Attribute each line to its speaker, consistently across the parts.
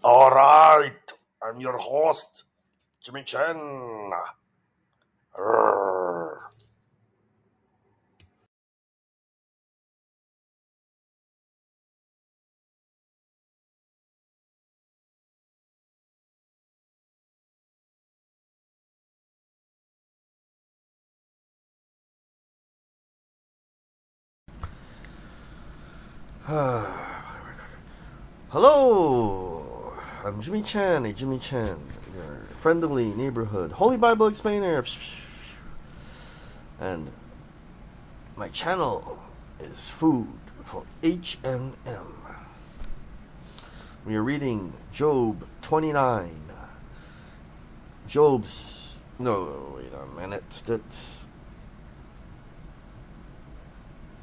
Speaker 1: All right, I'm your host, Jimmy Chen. Arr. Hello, I'm Jimmy Chen, your friendly neighborhood Holy Bible explainer. And my channel is Food for HNM. We are reading Job 29. No, wait a minute.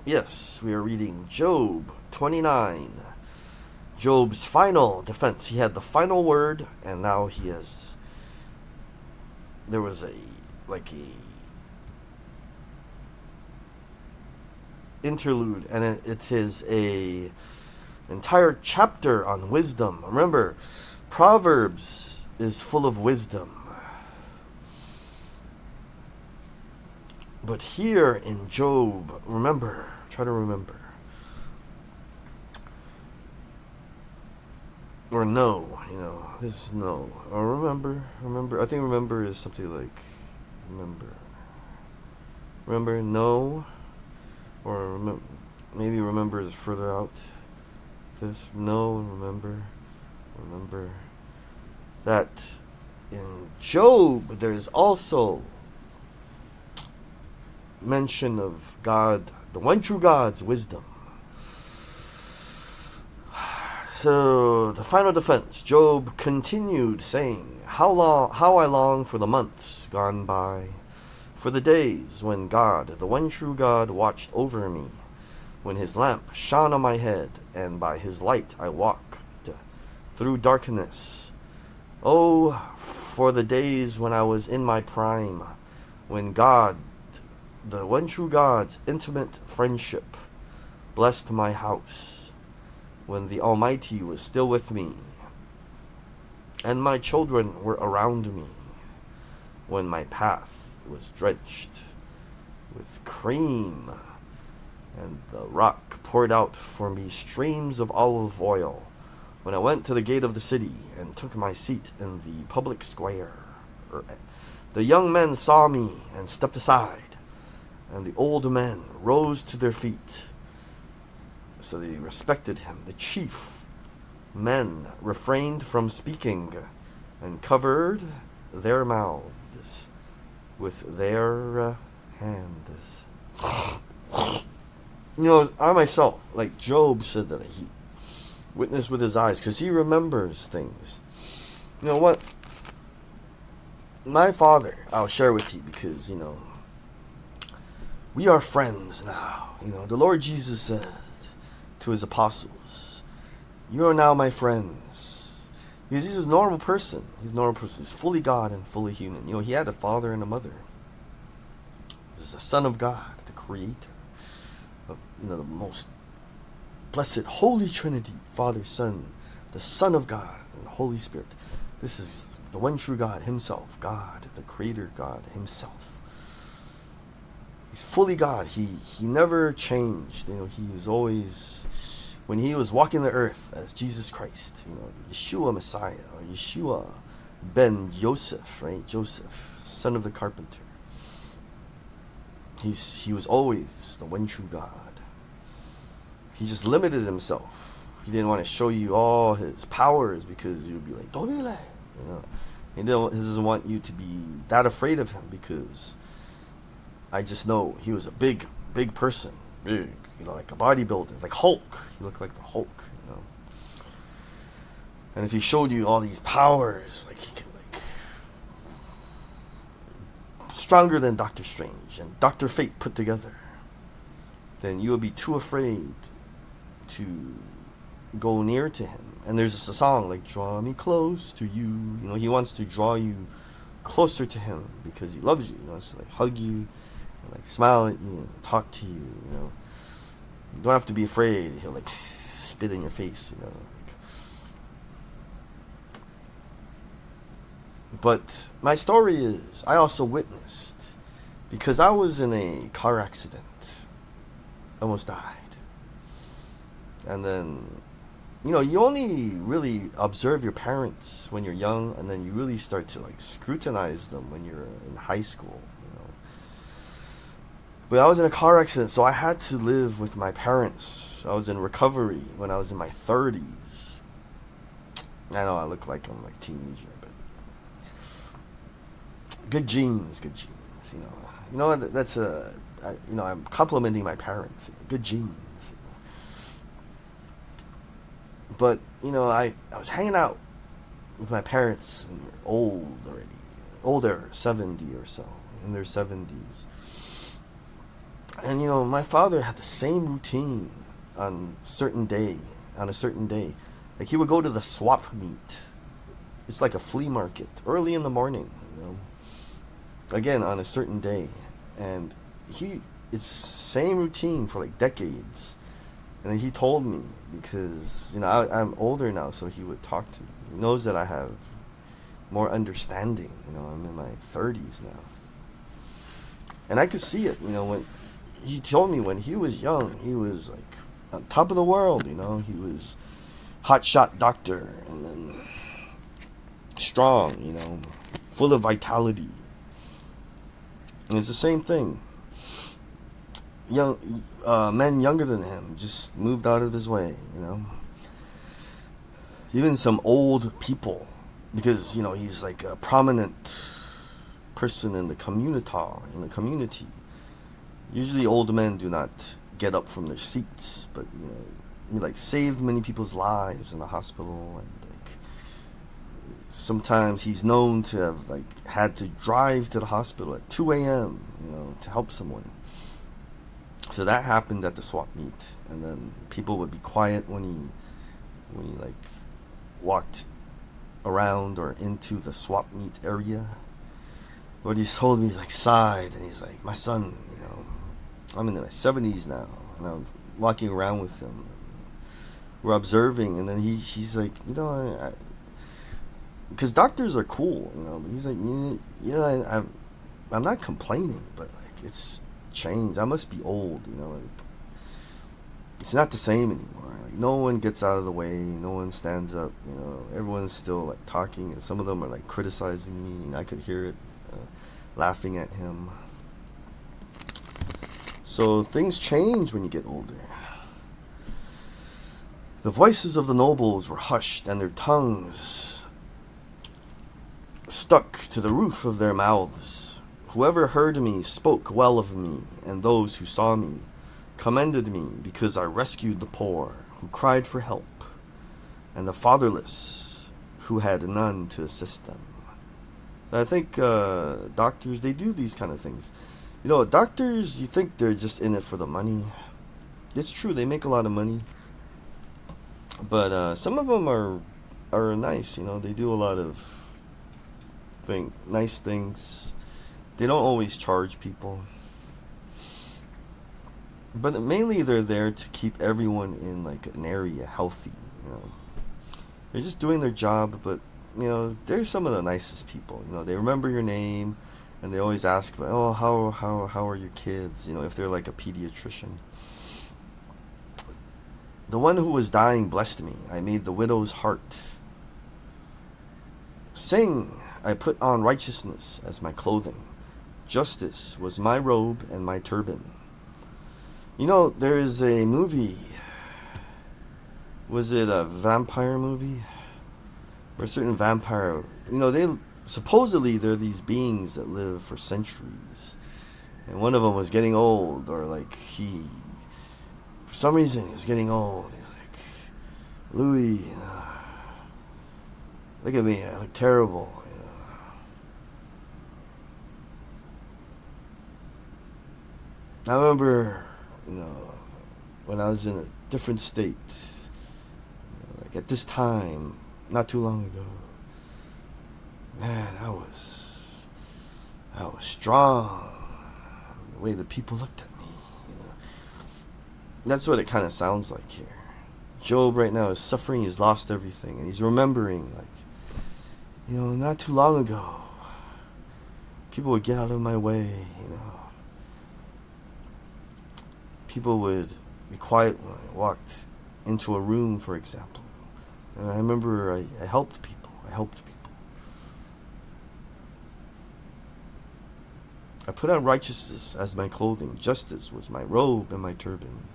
Speaker 1: Yes, we are reading Job 29. Job's final defense. He had the final word, and now he has. There was a interlude, and it is a entire chapter on wisdom. Remember, Proverbs is full of wisdom, but here in Job, try to remember, or no, this is no, or remember. I think remember is something like remember, no, or maybe remember is further out. This no and remember that in Job there's also mention of God, the one true God's wisdom. So the final defense, Job continued saying, how I long for the months gone by, for the days when God, the one true God, watched over me, when his lamp shone on my head, and by his light I walked through darkness. Oh, for the days when I was in my prime, when God, the one true God's intimate friendship blessed my house, when the Almighty was still with me, and my children were around me, when my path was drenched with cream, and the rock poured out for me streams of olive oil, when I went to the gate of the city and took my seat in the public square. The young men saw me and stepped aside, and the old men rose to their feet. So they respected him. The chief men refrained from speaking and covered their mouths with their hands. I myself, like Job said that he witnessed with his eyes because he remembers things. You know what? My father, I'll share with you because, we are friends now. The Lord Jesus said to his apostles, you are now my friends. Because he's a normal person. He's fully God and fully human. He had a father and a mother. This is the Son of God, the Creator of, the most blessed Holy Trinity, Father, Son, the Son of God, and the Holy Spirit. This is the one true God himself, God, the Creator God himself. He's fully God. He never changed. He was always, when he was walking the earth as Jesus Christ, Yeshua Messiah, or Yeshua ben Joseph, right? Joseph, son of the carpenter. He was always the one true God. He just limited himself. He didn't want to show you all his powers because you'd be like, don't be like, He doesn't want you to be that afraid of him because I just know he was a big person. Big, like a bodybuilder, like Hulk. He looked like the Hulk, And if he showed you all these powers, like he can, stronger than Doctor Strange and Dr. Fate put together, then you would be too afraid to go near to him. And there's a song like "Draw Me Close to You." He wants to draw you closer to him because he loves you. He wants to hug you, and smile at you, and talk to you. You don't have to be afraid. He'll spit in your face. But my story is, I also witnessed, because I was in a car accident, almost died. And then, you only really observe your parents when you're young, and then you really start to like scrutinize them when you're in high school. But I was in a car accident, so I had to live with my parents. I was in recovery when I was in my 30s. I know I look like I'm like a teenager, but good genes. That's I'm complimenting my parents. Good genes. But, I was hanging out with my parents, and they're old already. Older, 70 or so, in their 70s. And, my father had the same routine on a certain day. Like, he would go to the swap meet. It's like a flea market, early in the morning, Again, on a certain day. And it's same routine for like decades. And he told me, because, I'm older now, so he would talk to me. He knows that I have more understanding. I'm in my 30s now. And I could see it, when he told me when he was young, he was like on top of the world, He was hotshot doctor, and then strong, full of vitality. And it's the same thing. Young men younger than him just moved out of his way, Even some old people, because he's like a prominent person in the community. Usually, old men do not get up from their seats, but he like saved many people's lives in the hospital, and like sometimes he's known to have like had to drive to the hospital at 2 a.m. To help someone. So that happened at the swap meet, and then people would be quiet when he like walked around or into the swap meet area. But he told me, like, sighed, and he's like, my son, I'm in my 70s now, and I'm walking around with him. We're observing, and then he's like, because doctors are cool, but he's like, I'm not complaining, but like it's changed. I must be old, It's not the same anymore. Like, no one gets out of the way. No one stands up. Everyone's still like talking, and some of them are like criticizing me, and I could hear it, laughing at him. So things change when you get older. The voices of the nobles were hushed, and their tongues stuck to the roof of their mouths. Whoever heard me spoke well of me, and those who saw me commended me, because I rescued the poor who cried for help, and the fatherless who had none to assist them. I think doctors, they do these kind of things. Doctors, you think they're just in it for the money. It's true, they make a lot of money. But some of them are nice, they do a lot of nice things. They don't always charge people. But mainly they're there to keep everyone in like an area healthy, They're just doing their job, but they're some of the nicest people. They remember your name, and they always ask, oh, how are your kids? If they're like a pediatrician. The one who was dying blessed me. I made the widow's heart sing. I put on righteousness as my clothing. Justice was my robe and my turban. There is a movie. Was it a vampire movie? Or a certain vampire. Supposedly they're these beings that live for centuries. And one of them was getting old, or like for some reason, he was getting old. He's like, Louis, look at me, I look terrible. I remember, when I was in a different state, like at this time, not too long ago, man, I was strong. The way the people looked at me, That's what it kind of sounds like here. Job right now is suffering. He's lost everything, and he's remembering, like, Not too long ago, people would get out of my way, People would be quiet when I walked into a room, for example. And I remember I helped people. I put on righteousness as my clothing. Justice was my robe and my turban.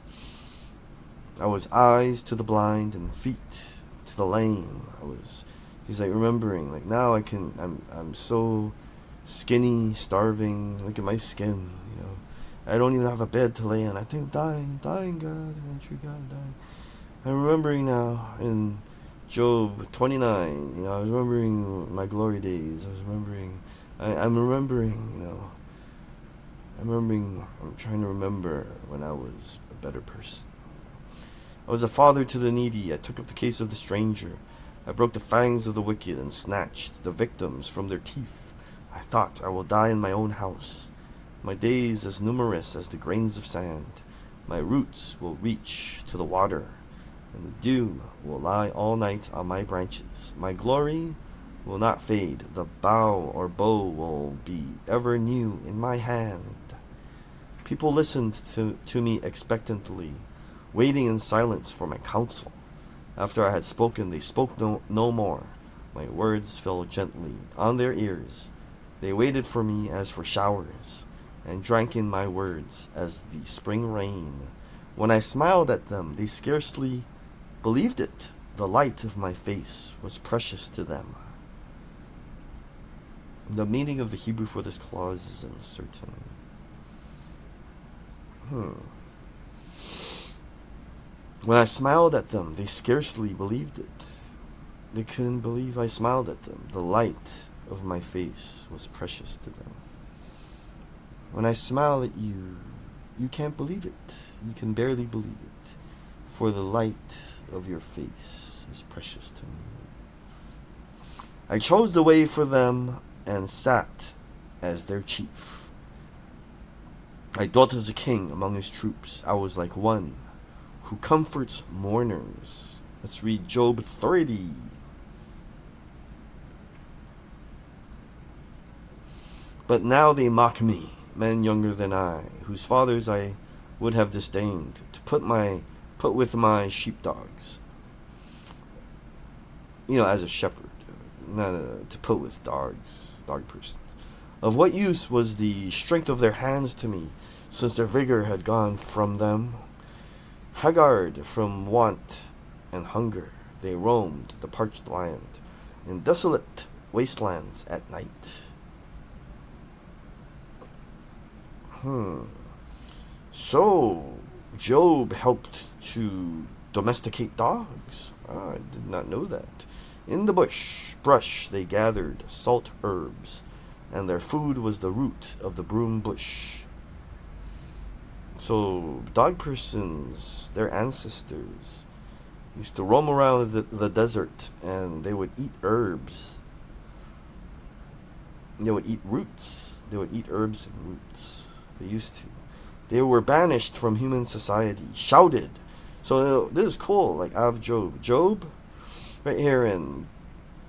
Speaker 1: I was eyes to the blind and feet to the lame. He's like remembering, like now I'm so skinny, starving. Look at my skin, I don't even have a bed to lay in. I think I'm dying, God. I'm true God, I'm dying. I'm remembering now in Job 29, I was remembering my glory days. I'm trying to remember when I was a better person. I was a father to the needy. I took up the case of the stranger. I broke the fangs of the wicked and snatched the victims from their teeth. I thought, I will die in my own house. My days as numerous as the grains of sand. My roots will reach to the water, and the dew will lie all night on my branches. My glory will not fade. The bow or bow will be ever new in my hand. People listened to me expectantly, waiting in silence for my counsel. After I had spoken, they spoke no more. My words fell gently on their ears. They waited for me as for showers, and drank in my words as the spring rain. When I smiled at them, they scarcely believed it. The light of my face was precious to them. The meaning of the Hebrew for this clause is uncertain. When I smiled at them, they scarcely believed it. They couldn't believe I smiled at them. The light of my face was precious to them. When I smile at you, you can't believe it. You can barely believe it. For the light of your face is precious to me. I chose the way for them and sat as their chief. I dwelt as a king among his troops. I was like one who comforts mourners. Let's read Job 30. But now they mock me, men younger than I, whose fathers I would have disdained, to put with my sheepdogs. As a shepherd, not to put with dogs, dog persons. Of what use was the strength of their hands to me, since their vigor had gone from them? Haggard from want and hunger, they roamed the parched land, in desolate wastelands at night. So, Job helped to domesticate dogs. I did not know that. In the brush, they gathered salt herbs, and their food was the root of the broom bush. So, dog persons, their ancestors, used to roam around the desert, and they would eat herbs. They would eat roots. They would eat herbs and roots. They used to. They were banished from human society, shouted. So this is cool. Like I have Job, right here in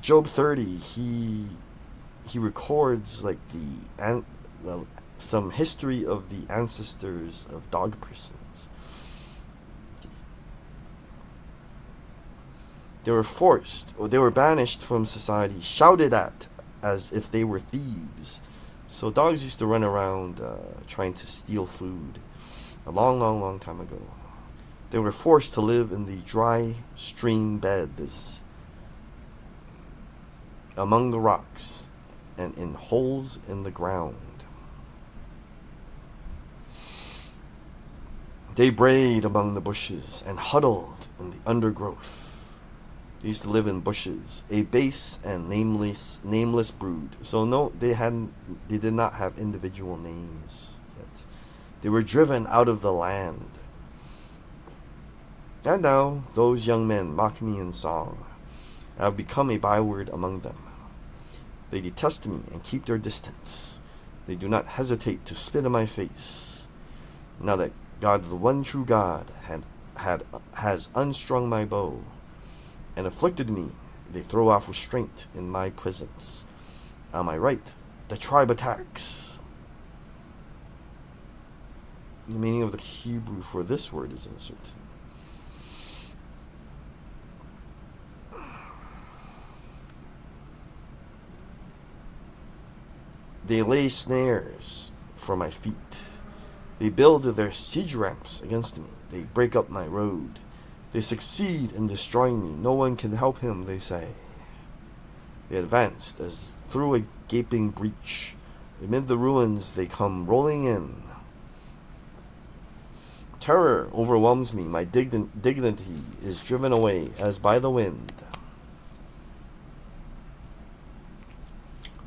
Speaker 1: Job 30, he records like some history of the ancestors of dog persons. They were banished from society, shouted at as if they were thieves. So dogs used to run around trying to steal food a long time ago. They were forced to live in the dry stream beds, among the rocks, and in holes in the ground. They brayed among the bushes and huddled in the undergrowth. They used to live in bushes, a base and nameless brood. So no, they did not have individual names yet. They were driven out of the land. And now those young men mock me in song. I have become a byword among them. They detest me and keep their distance. They do not hesitate to spit in my face. Now that God, the one true God, has unstrung my bow and afflicted me, They throw off restraint in my presence. Am I right? The tribe attacks. The meaning of the Hebrew for this word is uncertain. They lay snares for my feet. They build their siege ramps against me. They break up my road. They succeed in destroying me. No one can help him, they say. They advanced as through a gaping breach. Amid the ruins they come rolling in. Terror overwhelms me. My dignity is driven away as by the wind.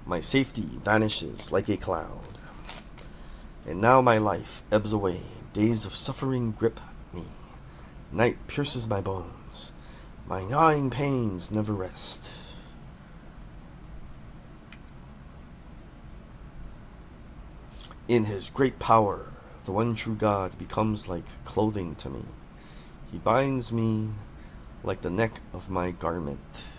Speaker 1: My safety vanishes like a cloud. And now my life ebbs away. Days of suffering grip me. Night pierces my bones. My gnawing pains never rest. In his great power, the one true God becomes like clothing to me. He binds me like the neck of my garment.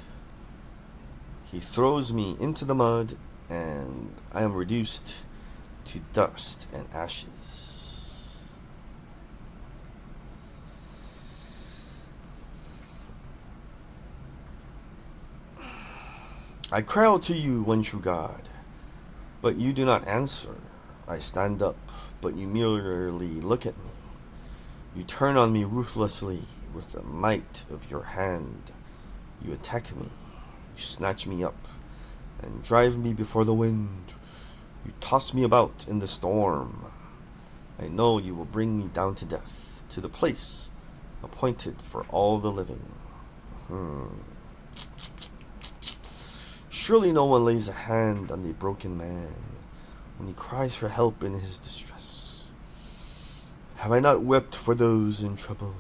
Speaker 1: He throws me into the mud, and I am reduced to dust and ashes. I cry out to you, one true God, but you do not answer. I stand up, but you merely look at me. You turn on me ruthlessly with the might of your hand. You attack me. You snatch me up and drive me before the wind. You toss me about in the storm. I know you will bring me down to death, to the place appointed for all the living. Surely no one lays a hand on the broken man when he cries for help in his distress. Have I not wept for those in trouble?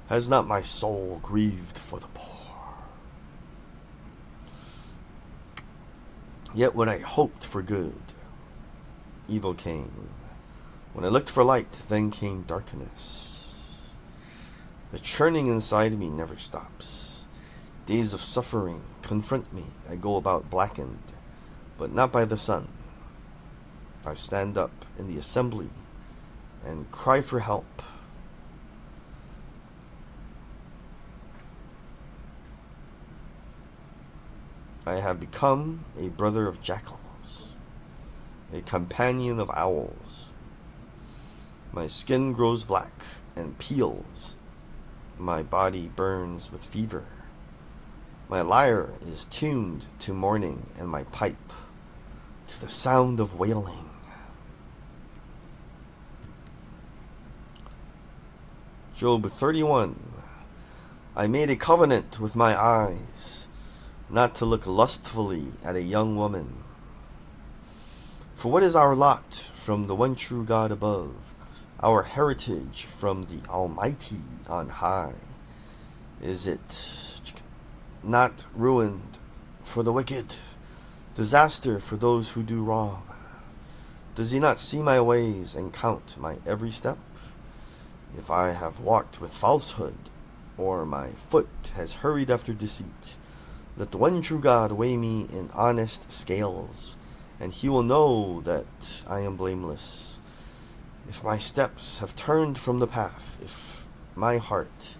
Speaker 1: Has not my soul grieved for the poor? Yet when I hoped for good, evil came. When I looked for light, then came darkness. The churning inside me never stops. Days of suffering confront me. I go about blackened, but not by the sun. I stand up in the assembly and cry for help. I have become a brother of jackals, a companion of owls. My skin grows black and peels. My body burns with fever. My lyre is tuned to mourning, and my pipe to the sound of wailing. Job 31. I made a covenant with my eyes, not to look lustfully at a young woman. For what is our lot from the one true God above, our heritage from the Almighty on high? Is it not ruined for the wicked, disaster for those who do wrong? Does he not see my ways and count my every step? If I have walked with falsehood, or my foot has hurried after deceit, let the one true God weigh me in honest scales, and he will know that I am blameless. If my steps have turned from the path, if my heart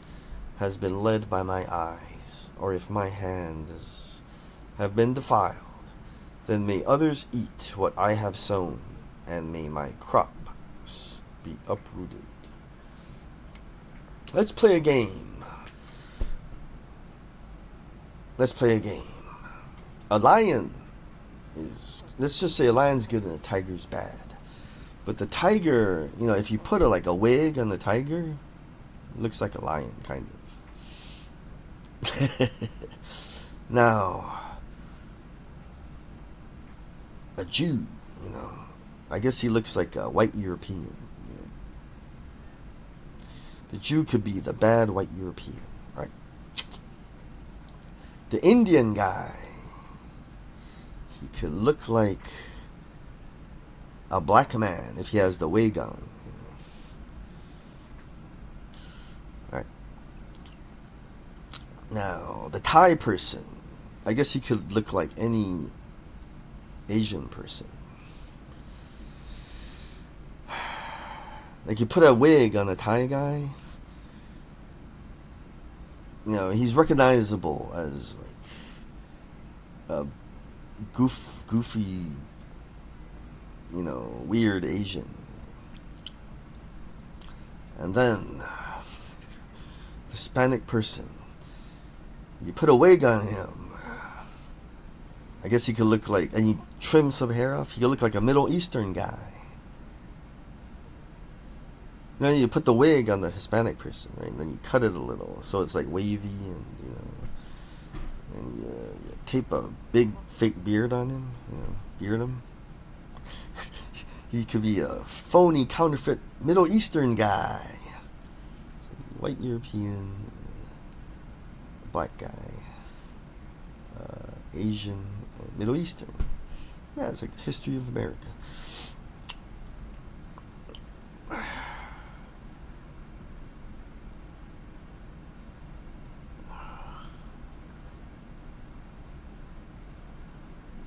Speaker 1: has been led by my eyes, or if my hands have been defiled, then may others eat what I have sown, and may my crops be uprooted. Let's play a game. A lion let's just say a lion's good and a tiger's bad. But the tiger, if you put a wig on the tiger, it looks like a lion, kind of. Now, a Jew, I guess he looks like a white European. The Jew could be the bad white European, right? The Indian guy, he could look like a black man if he has the wig on. Right. Now, the Thai person, I guess he could look like any Asian person. Like you put a wig on a Thai guy, he's recognizable as like a goofy, weird Asian. And then Hispanic person, you put a wig on him, I guess he could look like, and you trim some hair off, he could look like a Middle Eastern guy. You put the wig on the Hispanic person, right? And then you cut it a little, so it's like wavy, and you tape a big fake beard on him, beard him. He could be a phony, counterfeit Middle Eastern guy, white European, black guy, Asian, Middle Eastern. Yeah, it's like the history of America.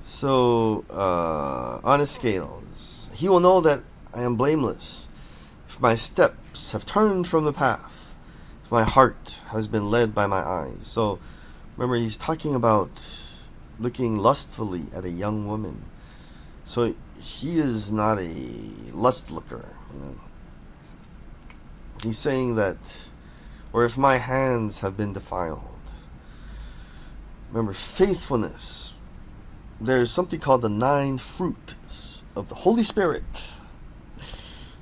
Speaker 1: So, on his scales, he will know that I am blameless if my steps have turned from the path, if my heart has been led by my eyes. So, remember, he's talking about looking lustfully at a young woman. So, he is not a lust looker. He's saying that, or if my hands have been defiled. Remember, faithfulness. There's something called the 9 fruits of the Holy Spirit.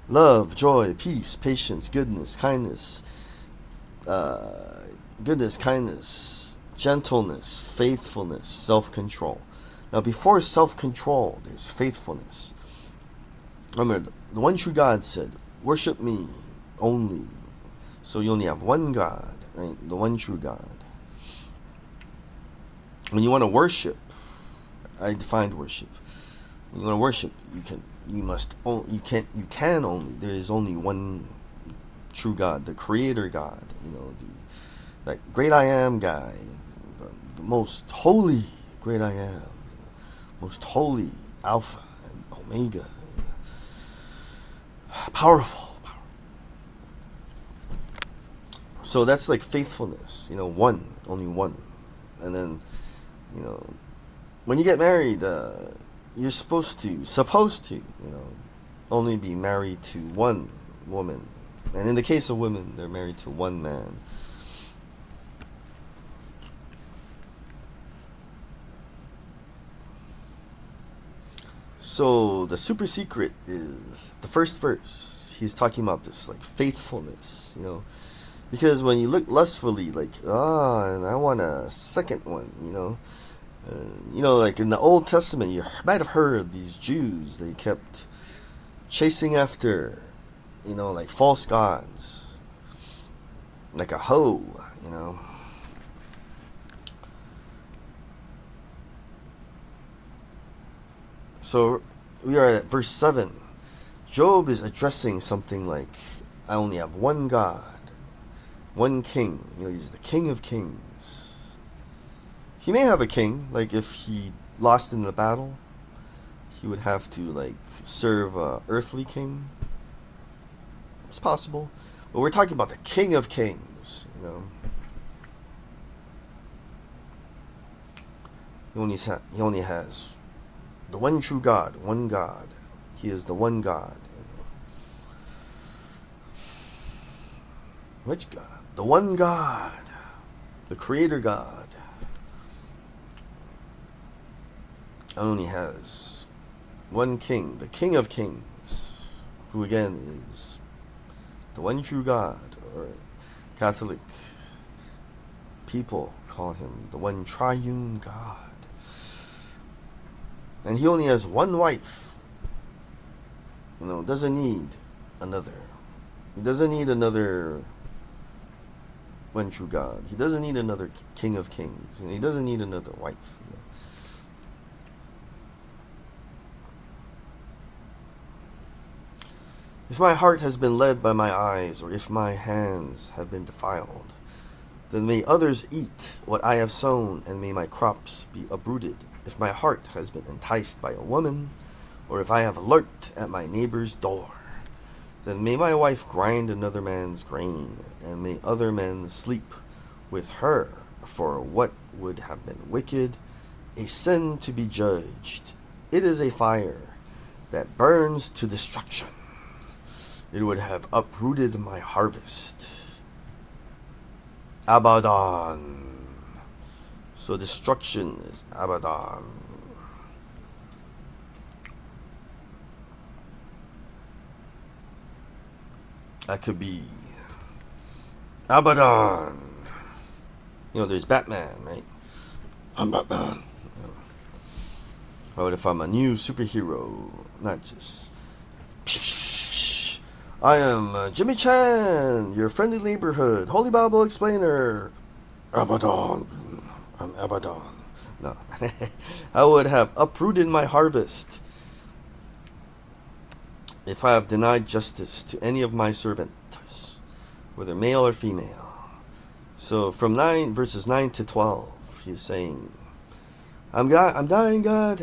Speaker 1: Love, joy, peace, patience, goodness, kindness, gentleness, faithfulness, self-control. Now, before self-control, there's faithfulness. Remember, the one true God said, worship me only. So you only have one God, right? The one true God. When you want to worship, I defined worship. When you want to worship, there is only one true God, the Creator God, that great I am guy, the most holy great I am, most holy Alpha and Omega, powerful. So that's like faithfulness, one, only one. And then, when you get married, you're supposed to, only be married to one woman. And in the case of women, they're married to one man. So the super secret is the first verse. He's talking about this like faithfulness, because when you look lustfully, and I want a second one, like in the Old Testament, you might have heard these Jews, they kept chasing after, like false gods, like a hoe, So we are at verse 7. Job is addressing something like, I only have one God, one king. He's the King of Kings. He may have a king, like if he lost in the battle, he would have to serve a earthly king. It's possible. But we're talking about the King of Kings, He only has the one true God, one God. He is the one God. Which God? The one God. The Creator God. Only has one king, the King of Kings, who again is the one true God, or Catholic people call him the one triune God. And he only has one wife. Doesn't need another. He doesn't need another one true God. He doesn't need another King of Kings. And he doesn't need another wife. If my heart has been led by my eyes, or if my hands have been defiled. Then may others eat what I have sown, and may my crops be uprooted. If my heart has been enticed by a woman, or if I have lurked at my neighbor's door, then may my wife grind another man's grain, and may other men sleep with her. For what would have been wicked, a sin to be judged, it is a fire that burns to destruction. It would have uprooted my harvest. Abaddon. So destruction is Abaddon. That could be Abaddon. There's Batman, right? I'm Batman. Or if I'm a new superhero, not just I am Jimmy Chan, your friendly neighborhood Holy Bible explainer. Abaddon. I'm Abaddon. No. I would have uprooted my harvest if I have denied justice to any of my servants, whether male or female. So from verses 9 to 12, he's saying, I'm dying, God,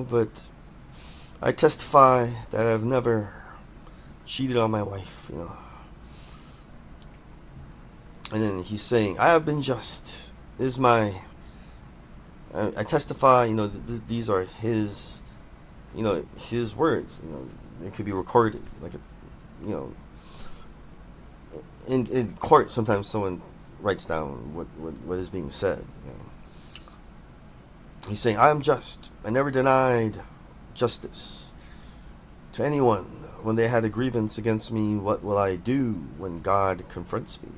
Speaker 1: but I testify that I've never cheated on my wife, And then he's saying, I have been just. I testify, these are his, his words, it could be recorded, like, in court, sometimes someone writes down what is being said, He's saying, I am just. I never denied justice to anyone when they had a grievance against me. What will I do when God confronts me?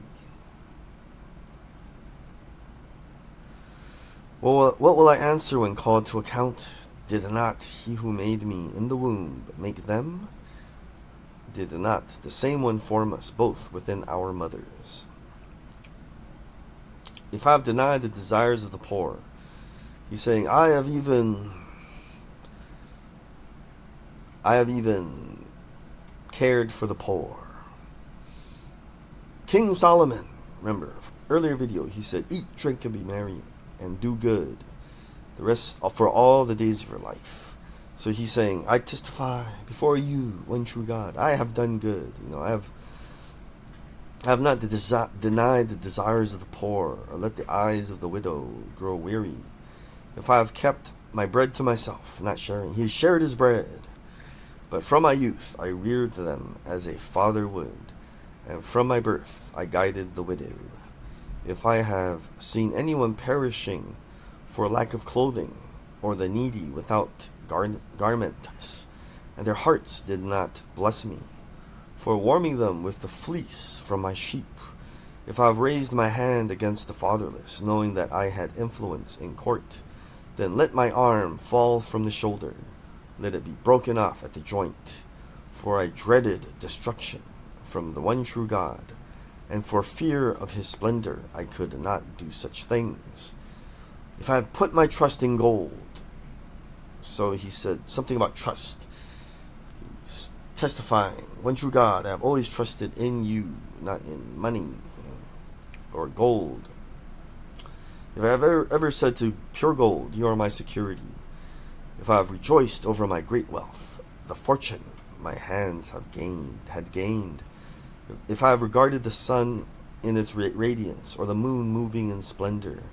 Speaker 1: Well, what will I answer when called to account? Did not he who made me in the womb make them? Did not the same one form us both within our mothers? If I have denied the desires of the poor, he's saying, I have even cared for the poor. King Solomon, remember, earlier video, he said, eat, drink, and be merry, and do good, the rest for all the days of your life. So he's saying, I testify before you, one true God, I have done good. I have not denied the desires of the poor, or let the eyes of the widow grow weary. If I have kept my bread to myself, not sharing, he shared his bread. But from my youth I reared them as a father would, and from my birth I guided the widow. If I have seen anyone perishing for lack of clothing, or the needy without garments, and their hearts did not bless me, for warming them with the fleece from my sheep, if I have raised my hand against the fatherless, knowing that I had influence in court, then let my arm fall from the shoulder, let it be broken off at the joint, for I dreaded destruction from the one true God, and for fear of his splendor I could not do such things. If I have put my trust in gold, so he said something about trust. He's testifying, one true God, I have always trusted in you, not in money, or gold. If I have ever said to pure gold, you are my security. If I have rejoiced over my great wealth, the fortune my hands had gained. If I have regarded the sun in its radiance, or the moon moving in splendor,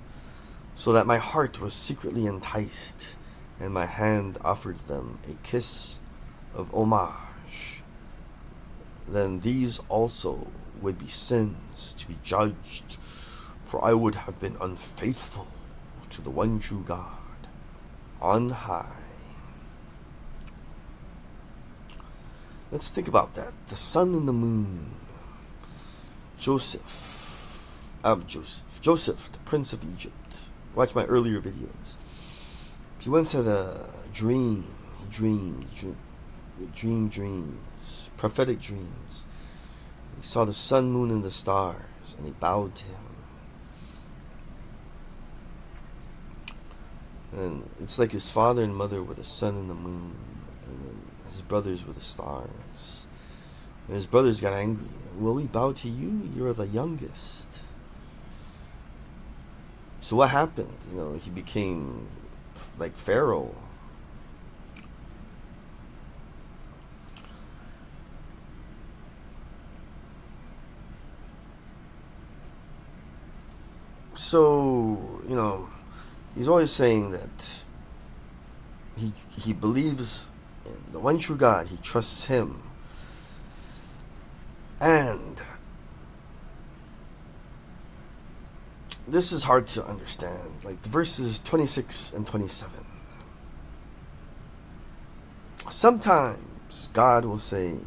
Speaker 1: so that my heart was secretly enticed, and my hand offered them a kiss of homage, then these also would be sins to be judged, for I would have been unfaithful to the one true God on high. Let's think about that. The sun and the moon. Joseph, the prince of Egypt. Watch my earlier videos. He once had a dream. He dreamed dreams, prophetic dreams. He saw the sun, moon, and the stars, and he bowed to him. And it's like his father and mother were the sun and the moon, and then his brothers were the stars. And his brothers got angry. Will we bow to you? You're the youngest. So what happened? He became like Pharaoh. So, he's always saying that he believes in the one true God. He trusts him. And this is hard to understand. Like the verses 26 and 27. Sometimes God will say,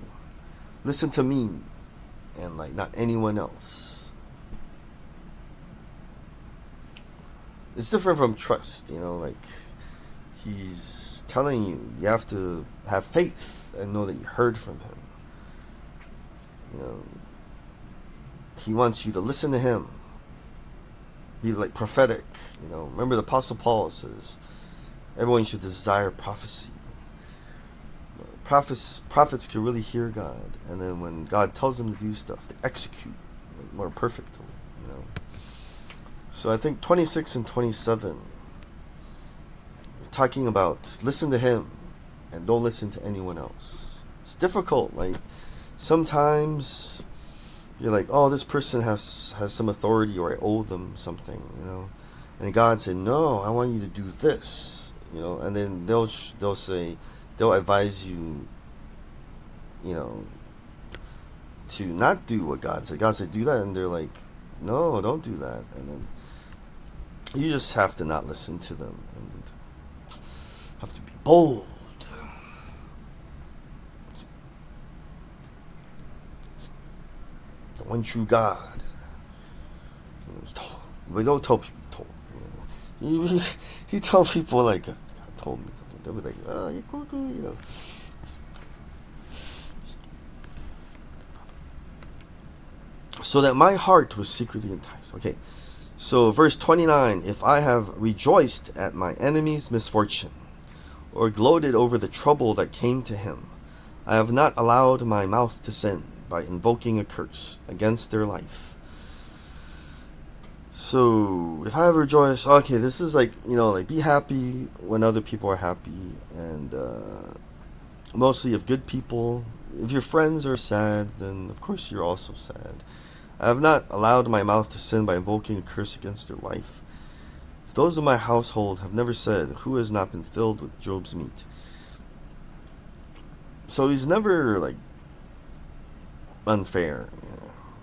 Speaker 1: listen to me, and like not anyone else. It's different from trust, like he's telling you have to have faith and know that you heard from him. He wants you to listen to him. Be like prophetic. Remember the Apostle Paul says everyone should desire prophecy. Prophets can really hear God, and then when God tells them to do stuff, they execute more perfectly. So I think 26 and 27 is talking about listen to him and don't listen to anyone else. It's difficult. Like sometimes you're like, oh, this person has some authority, or I owe them something, and God said, no, I want you to do this, and then they'll say, they'll advise you, to not do what God said. God said, do that, and they're like, no, don't do that, and then you just have to not listen to them and have to be bold. The one true God. We don't tell people he told. He told people like, God told me something. They'll be like, oh, you're cool. So that my heart was secretly enticed. Okay. So verse 29, if I have rejoiced at my enemy's misfortune, or gloated over the trouble that came to him, I have not allowed my mouth to sin by invoking a curse against their life. So if I have rejoiced, okay, this is like, like be happy when other people are happy, and mostly if good people, if your friends are sad, then of course you're also sad. I have not allowed my mouth to sin by invoking a curse against their life. If those of my household have never said, who has not been filled with Job's meat? So he's never like unfair,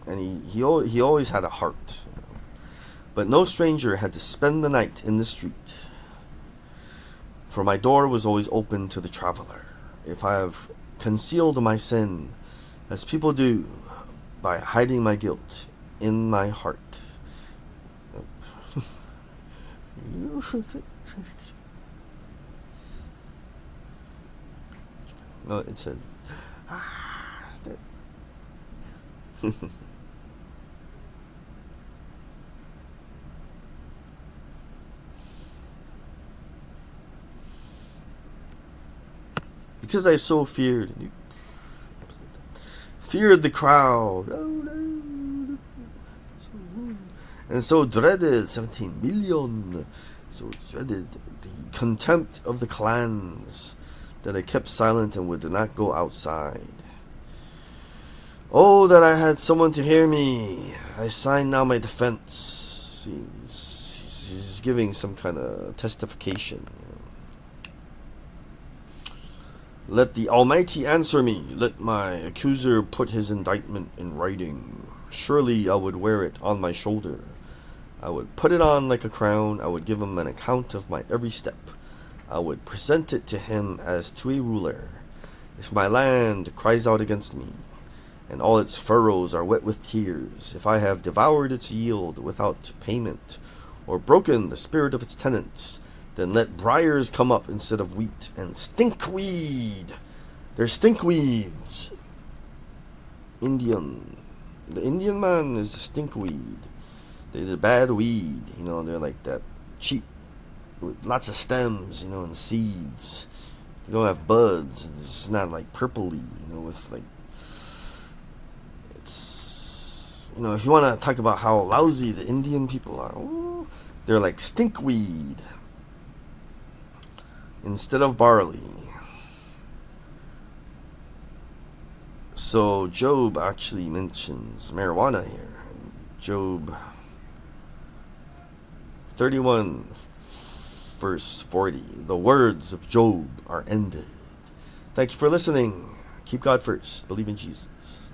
Speaker 1: and he always had a heart. But no stranger had to spend the night in the street, for my door was always open to the traveler. If I have concealed my sin, as people do, by hiding my guilt in my heart. No, it said. Because I so feared the crowd, and so dreaded 17 million, so dreaded the contempt of the clans, that I kept silent and would not go outside. Oh, that I had someone to hear me! I sign now my defense. See, he's giving some kind of testification. Let the Almighty answer me. Let my accuser put his indictment in writing. Surely I would wear it on my shoulder. I would put it on like a crown. I would give him an account of my every step. I would present it to him as to a ruler. If my land cries out against me, and all its furrows are wet with tears, if I have devoured its yield without payment, or broken the spirit of its tenants, then let briars come up instead of wheat, and stinkweed. They're stinkweeds. The Indian man is a stinkweed. They're the bad weed, they're like that cheap, with lots of stems, and seeds. They don't have buds, and it's not like purpley, with like, it's, if you want to talk about how lousy the Indian people are, They're like stinkweed instead of barley. So Job actually mentions marijuana here. Job 31 verse 40. The words of Job are ended. Thank you for listening. Keep God first. Believe in Jesus.